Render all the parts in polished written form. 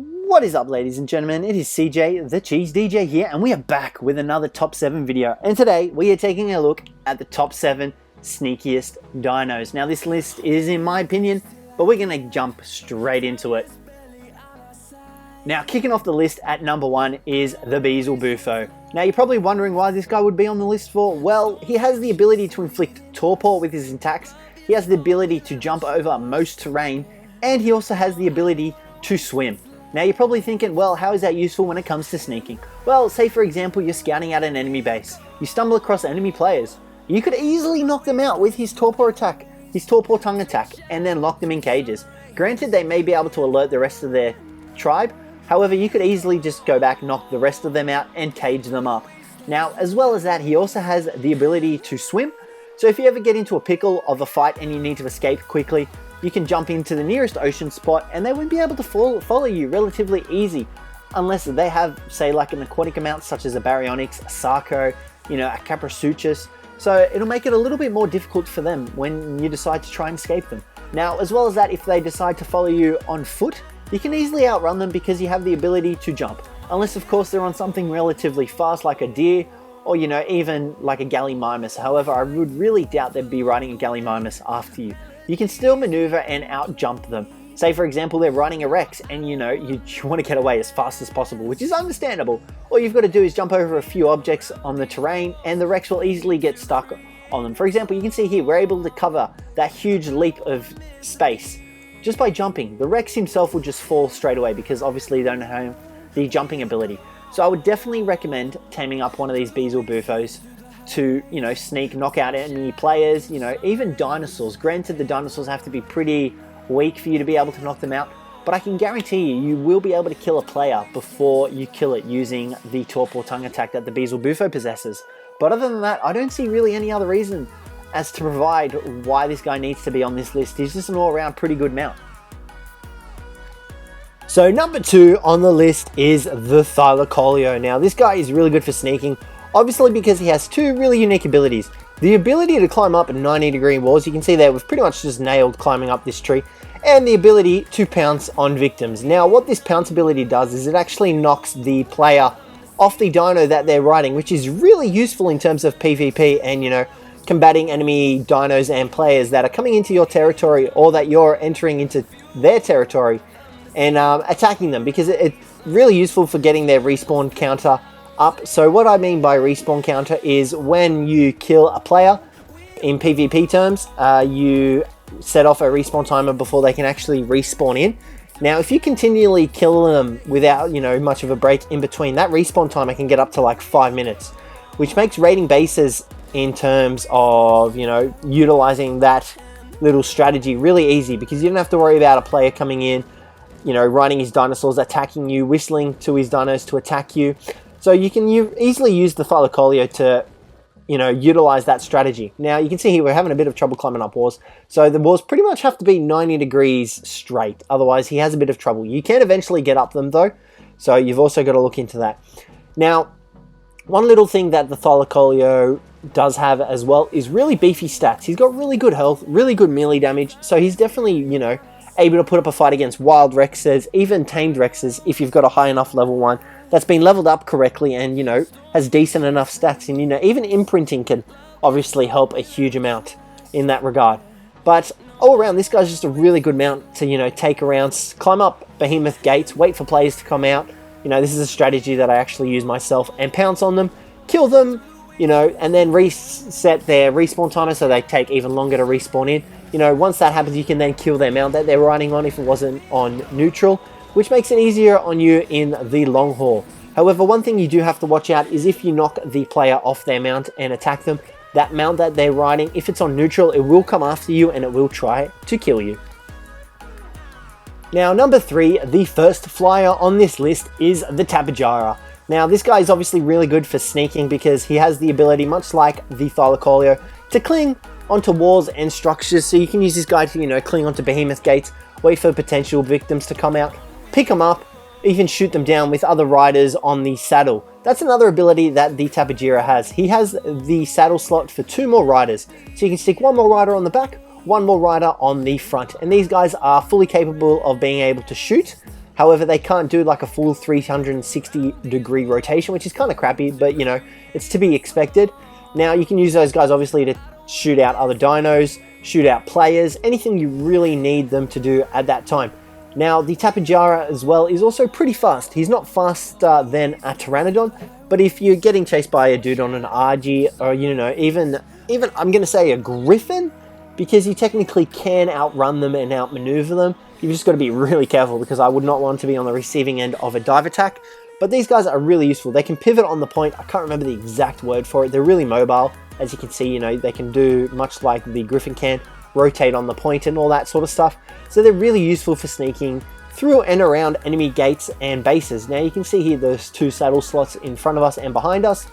What is up, ladies and gentlemen? It is CJ, the Cheese DJ here, and we are back with another top 7 video. And today we are taking a look at the top 7 sneakiest dinos. Now this list is in my opinion, but we're going to jump straight into it. Now kicking off the list at number 1 is the Beezelbuffo. Now you're probably wondering why this guy would be on the list for. Well, he has the ability to inflict torpor with his attacks, he has the ability to jump over most terrain, and he also has the ability to swim. Now you're probably thinking, well, how is that useful when it comes to sneaking? Well, say for example you're scouting out an enemy base, you stumble across enemy players, you could easily knock them out with his torpor attack, his torpor tongue attack, and then lock them in cages. Granted, they may be able to alert the rest of their tribe, however you could easily just go back, knock the rest of them out, and cage them up. Now as well as that, he also has the ability to swim, so if you ever get into a pickle of a fight and you need to escape quickly, you can jump into the nearest ocean spot and they won't be able to follow you relatively easy, unless they have, say, like an aquatic amount such as a Baryonyx, a Sarco, a Caprasuchus. So it'll make it a little bit more difficult for them when you decide to try and escape them. Now as well as that, if they decide to follow you on foot, you can easily outrun them because you have the ability to jump. Unless of course they're on something relatively fast like a deer, or even like a Gallimimus. However, I would really doubt they'd be riding a Gallimimus after you. You can still maneuver and out-jump them. Say for example they're riding a Rex and you want to get away as fast as possible, which is understandable. All you've got to do is jump over a few objects on the terrain and the Rex will easily get stuck on them. For example, you can see here we're able to cover that huge leap of space just by jumping. The Rex himself will just fall straight away because obviously they don't have the jumping ability. So I would definitely recommend taming up one of these Beezelbuffos to, sneak, knock out enemy players, even dinosaurs. Granted, the dinosaurs have to be pretty weak for you to be able to knock them out, but I can guarantee you will be able to kill a player before you kill it using the torpor tongue attack that the Beezelbuffo possesses. But other than that, I don't see really any other reason as to provide why this guy needs to be on this list. He's just an all-around pretty good mount. So number 2 on the list is the Thylacoleo. Now this guy is really good for sneaking, obviously because he has 2 really unique abilities. The ability to climb up 90-degree walls, you can see there we've pretty much just nailed climbing up this tree, and the ability to pounce on victims. Now what this pounce ability does is it actually knocks the player off the dino that they're riding, which is really useful in terms of PvP and combating enemy dinos and players that are coming into your territory or that you're entering into their territory and attacking them, because it's really useful for getting their respawn counter up. So what I mean by respawn counter is when you kill a player in PvP terms, you set off a respawn timer before they can actually respawn in. Now if you continually kill them without much of a break in between, that respawn timer can get up to like 5 minutes, which makes raiding bases in terms of utilizing that little strategy really easy, because you don't have to worry about a player coming in, riding his dinosaurs, attacking you, whistling to his dinos to attack you. So you can easily use the Thylacoleo to, utilize that strategy. Now you can see here we're having a bit of trouble climbing up walls. So the walls pretty much have to be 90 degrees straight. Otherwise he has a bit of trouble. You can eventually get up them though. So you've also got to look into that. Now, one little thing that the Thylacoleo does have as well is really beefy stats. He's got really good health, really good melee damage. So he's definitely, able to put up a fight against wild Rexes, even tamed Rexes if you've got a high enough level 1 that's been leveled up correctly and has decent enough stats. And even imprinting can obviously help a huge amount in that regard. But all around, this guy's just a really good mount to take around, climb up behemoth gates, wait for players to come out. This is a strategy that I actually use myself, and pounce on them, kill them, and then reset their respawn timer so they take even longer to respawn in. Once that happens, you can then kill their mount that they're riding on if it wasn't on neutral, which makes it easier on you in the long haul. However, one thing you do have to watch out is if you knock the player off their mount and attack them, that mount that they're riding, if it's on neutral, it will come after you and it will try to kill you. Now number 3, the first flyer on this list is the Tapejara. Now this guy is obviously really good for sneaking because he has the ability, much like the Thylacoleo, to cling onto walls and structures. So you can use this guy to cling onto behemoth gates, wait for potential victims to come out, pick them up, even shoot them down with other riders on the saddle. That's another ability that the Tapejara has. He has the saddle slot for 2 more riders, so you can stick 1 more rider on the back, 1 more rider on the front, and these guys are fully capable of being able to shoot. However, they can't do like a full 360-degree rotation, which is kind of crappy, but you know, it's to be expected. Now, you can use those guys obviously to shoot out other dinos, shoot out players, anything you really need them to do at that time. Now, the Tapejara as well is also pretty fast. He's not faster than a Pteranodon, but if you're getting chased by a dude on an Argy, or you know, even I'm going to say a Griffin, because you technically can outrun them and outmaneuver them. You've just got to be really careful, because I would not want to be on the receiving end of a dive attack. But these guys are really useful. They can pivot on the point. I can't remember the exact word for it. They're really mobile. As you can see, you know, they can do much like the Griffin can, rotate on the point and all that sort of stuff. So they're really useful for sneaking through and around enemy gates and bases. Now you can see here those two saddle slots in front of us and behind us.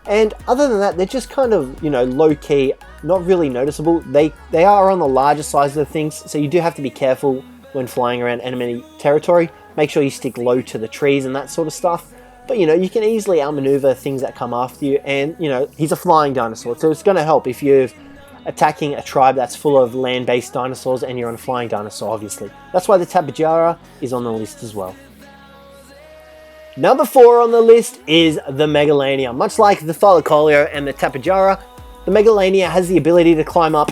And other than that, they're just kind of, you know, low-key, not really noticeable. They are on the larger size of things, so you do have to be careful when flying around enemy territory. Make sure you stick low to the trees and that sort of stuff. But, you know, you can easily outmaneuver things that come after you. And, you know, he's a flying dinosaur, so it's going to help if you're attacking a tribe that's full of land-based dinosaurs and you're on a flying dinosaur, obviously. That's why the Tapejara is on the list as well. Number 4 on the list is the Megalania. Much like the Thylacoleo and the Tapejara, the Megalania has the ability to climb up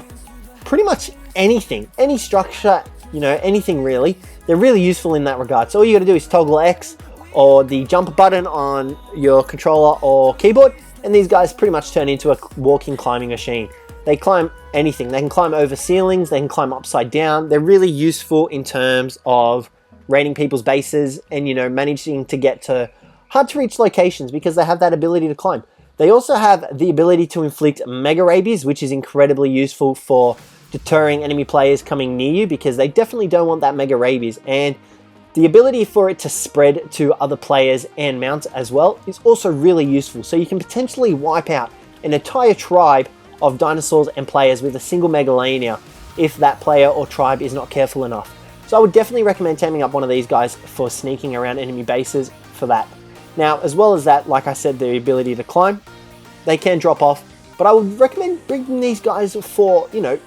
pretty much anything, any structure, you know, anything really. They're really useful in that regard. So all you got to do is toggle X or the jump button on your controller or keyboard, and these guys pretty much turn into a walking climbing machine. They climb anything. They can climb over ceilings, they can climb upside down. They're really useful in terms of raiding people's bases and, you know, managing to get to hard to reach locations because they have that ability to climb. They also have the ability to inflict mega rabies, which is incredibly useful for deterring enemy players coming near you, because they definitely don't want that mega rabies. And the ability for it to spread to other players and mounts as well is also really useful. So you can potentially wipe out an entire tribe of dinosaurs and players with a single Megalania if that player or tribe is not careful enough. So I would definitely recommend taming up one of these guys for sneaking around enemy bases for that. Now, as well as that, like I said, the ability to climb, they can drop off, but I would recommend bringing these guys for, you know,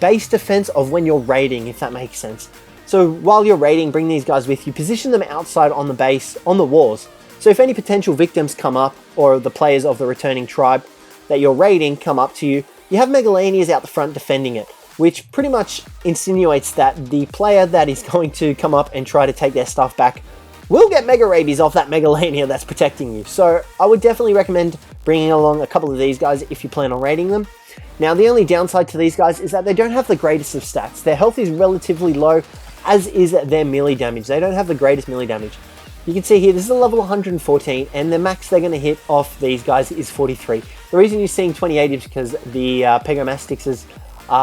base defense of when you're raiding, if that makes sense. So while you're raiding, bring these guys with you, position them outside on the base, on the walls. So if any potential victims come up, or the players of the returning tribe that you're raiding come up to you, you have Megalanias out the front defending it, which pretty much insinuates that the player that is going to come up and try to take their stuff back will get mega rabies off that Megalania that's protecting you. So I would definitely recommend bringing along a couple of these guys if you plan on raiding them. Now, the only downside to these guys is that they don't have the greatest of stats. Their health is relatively low, as is their melee damage. They don't have the greatest melee damage. You can see here, this is a level 114, and the max they're going to hit off these guys is 43. The reason you're seeing 28 is because the Pegomastix is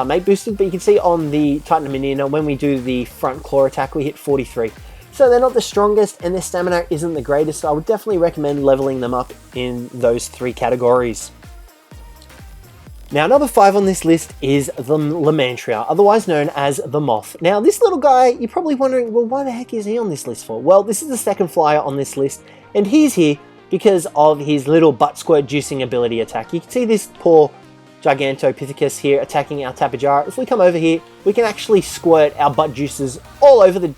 mate boosted, but you can see on the Titan Minina, when we do the front claw attack, we hit 43. So they're not the strongest, and their stamina isn't the greatest, so I would definitely recommend leveling them up in those 3 categories. Now, number 5 on this list is the Lamantria, otherwise known as the Moth. Now, this little guy, you're probably wondering, well, why the heck is he on this list for? Well, this is the second flyer on this list, and he's here because of his little butt squirt juicing ability attack. You can see this poor Gigantopithecus here attacking our Tapejara. If we come over here, we can actually squirt our butt juices all over the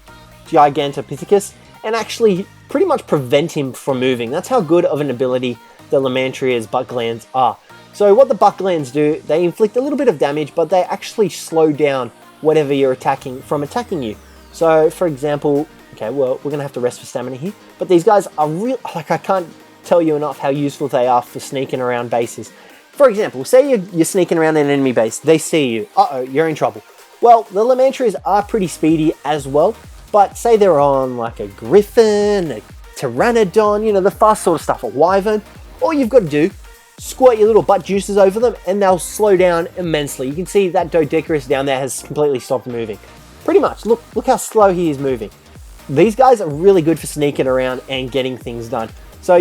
Gigantopithecus and actually pretty much prevent him from moving. That's how good of an ability the Lamantria's butt glands are. So what the butt glands do, they inflict a little bit of damage, but they actually slow down whatever you're attacking from attacking you. So, for example, okay, well, we're going to have to rest for stamina here, but these guys are real, like, I can't tell you enough how useful they are for sneaking around bases. For example, say you're sneaking around an enemy base, they see you, uh-oh, you're in trouble. Well, the Lamantrias are pretty speedy as well, but say they're on like a Griffin, a Pteranodon, you know, the fast sort of stuff, a Wyvern, all you've got to do, squirt your little butt juices over them and they'll slow down immensely. You can see that Doedicurus down there has completely stopped moving. Pretty much, look how slow he is moving. These guys are really good for sneaking around and getting things done. So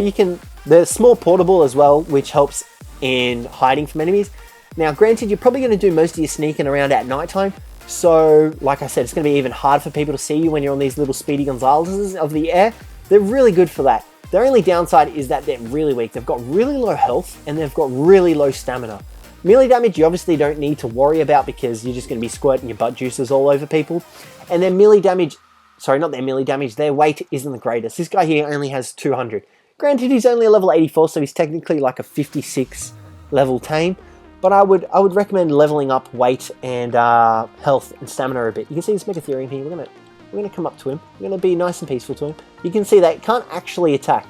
they're small portable as well, which helps in hiding from enemies. Now, granted, you're probably going to do most of your sneaking around at nighttime. So, like I said, it's going to be even harder for people to see you when you're on these little Speedy Gonzaleses of the air. They're really good for that. Their only downside is that they're really weak. They've got really low health and they've got really low stamina. Melee damage you obviously don't need to worry about because you're just going to be squirting your butt juices all over people. And their melee damage sorry, not their melee damage, their weight isn't the greatest. This guy here only has 200. Granted, he's only a level 84, so he's technically like a 56 level tame, but I would recommend leveling up weight and health and stamina a bit. You can see this Megatherium here. We're gonna come up to him. We're gonna be nice and peaceful to him. You can see that it can't actually attack,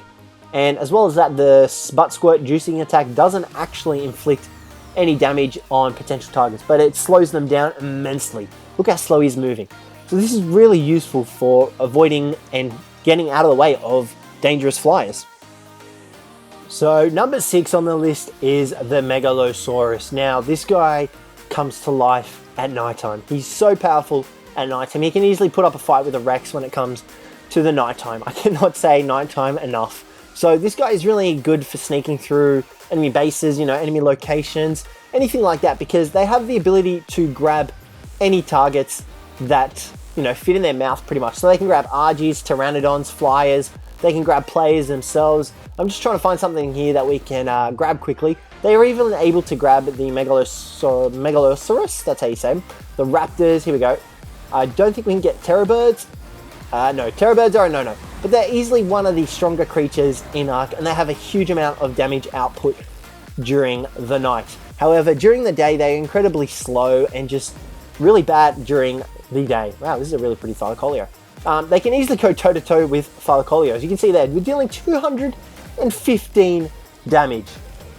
and as well as that, the butt squirt juicing attack doesn't actually inflict any damage on potential targets, but it slows them down immensely. Look how slow he's moving. So this is really useful for avoiding and getting out of the way of dangerous flyers. So number 6 on the list is the Megalosaurus. Now this guy comes to life at nighttime. He's so powerful at nighttime. He can easily put up a fight with a Rex when it comes to the nighttime. I cannot say nighttime enough. So this guy is really good for sneaking through enemy bases, you know, enemy locations, anything like that, because they have the ability to grab any targets that, you know, fit in their mouth pretty much. So they can grab Argies, Pteranodons, Flyers, they can grab players themselves. I'm just trying to find something here that we can grab quickly. They are even able to grab the Megalosaurus, that's how you say them, the Raptors, here we go. I don't think we can get Terrorbirds. No, Terrorbirds are a no-no. But they're easily one of the stronger creatures in Ark, and they have a huge amount of damage output during the night. However, during the day, they're incredibly slow and just really bad during the day. Wow, this is a really pretty Thylacoleo. They can easily go toe-to-toe with Thylacoleo. As you can see there, we're dealing 215 damage.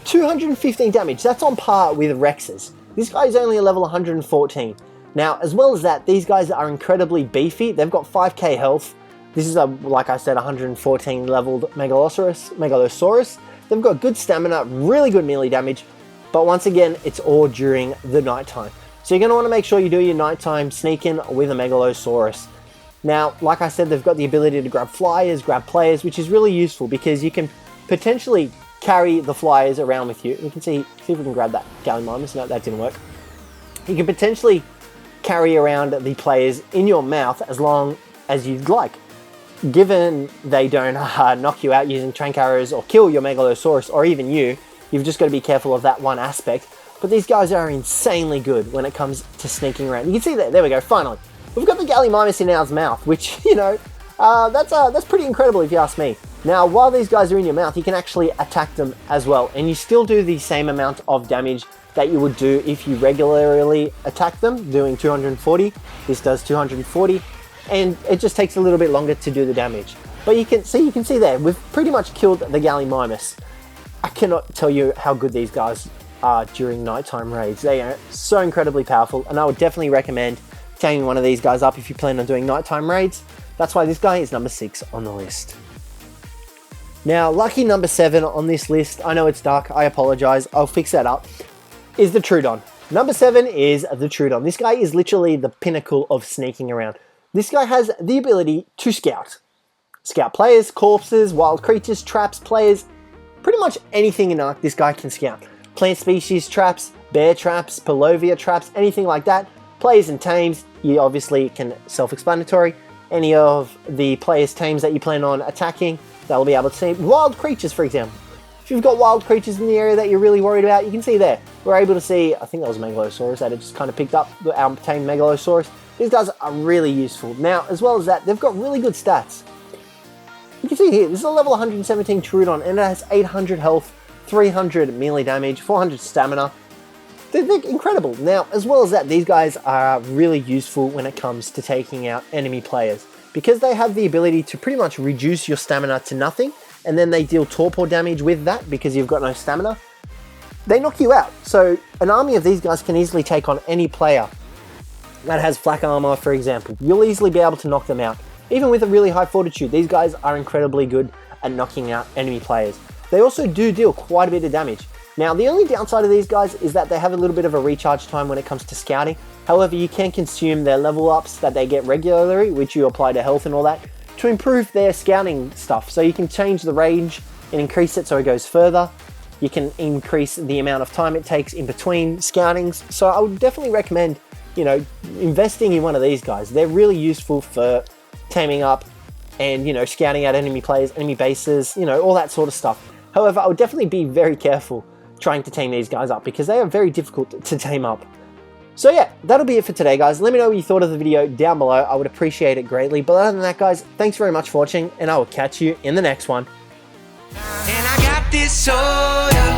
215 damage, that's on par with Rex's. This guy is only a level 114. Now, as well as that, these guys are incredibly beefy. They've got 5k health. This is, like I said, 114 leveled Megalosaurus. They've got good stamina, really good melee damage, but once again, it's all during the nighttime. So you're going to want to make sure you do your nighttime sneaking with a Megalosaurus. Now, like I said, they've got the ability to grab flyers, grab players, which is really useful because you can potentially carry the flyers around with you. We can see if we can grab that Gallimimus. No, that didn't work. You can potentially carry around the players in your mouth as long as you'd like. Given they don't knock you out using trank arrows or kill your Megalosaurus or even you've just got to be careful of that one aspect. But these guys are insanely good when it comes to sneaking around. You can see that, there we go, finally. We've got the Gallimimus in our mouth, which, you know, that's pretty incredible if you ask me. Now, while these guys are in your mouth, you can actually attack them as well, and you still do the same amount of damage that you would do if you regularly attack them, doing 240. This does 240, and it just takes a little bit longer to do the damage. But you can see there, we've pretty much killed the Gallimimus. I cannot tell you how good these guys are during nighttime raids. They are so incredibly powerful, and I would definitely recommend taming one of these guys up if you plan on doing nighttime raids. That's why this guy is number 6 on the list. Now, lucky number 7 on this list, I know it's dark, I apologize, I'll fix that up, is the Troodon. Number 7 is the Troodon. This guy is literally the pinnacle of sneaking around. This guy has the ability to scout. Scout players, corpses, wild creatures, traps, players, pretty much anything in Ark this guy can scout. Plant species traps, bear traps, Palovia traps, anything like that. Players and tames, you obviously can self-explanatory. Any of the players' tames that you plan on attacking, they'll be able to see. Wild creatures, for example. If you've got wild creatures in the area that you're really worried about, you can see there. We're able to see, I think that was a Megalosaurus that had just kind of picked up, our tame Megalosaurus. These guys are really useful. Now, as well as that, they've got really good stats. You can see here, this is a level 117 Troodon, and it has 800 health, 300 melee damage, 400 stamina. They're incredible. Now, as well as that, these guys are really useful when it comes to taking out enemy players, because they have the ability to pretty much reduce your stamina to nothing, and then they deal torpor damage with that because you've got no stamina. They knock you out. So an army of these guys can easily take on any player that has flak armor, for example. You'll easily be able to knock them out. Even with a really high fortitude, these guys are incredibly good at knocking out enemy players. They also do deal quite a bit of damage. Now, the only downside of these guys is that they have a little bit of a recharge time when it comes to scouting. However, you can consume their level ups that they get regularly, which you apply to health and all that, to improve their scouting stuff. So you can change the range and increase it so it goes further. You can increase the amount of time it takes in between scoutings. So I would definitely recommend, you know, investing in one of these guys. They're really useful for taming up and, you know, scouting out enemy players, enemy bases, you know, all that sort of stuff. However, I would definitely be very careful trying to tame these guys up because they are very difficult to tame up. So yeah, that'll be it for today, guys. Let me know what you thought of the video down below. I would appreciate it greatly. But other than that, guys, thanks very much for watching, and I will catch you in the next one. And I got this soda.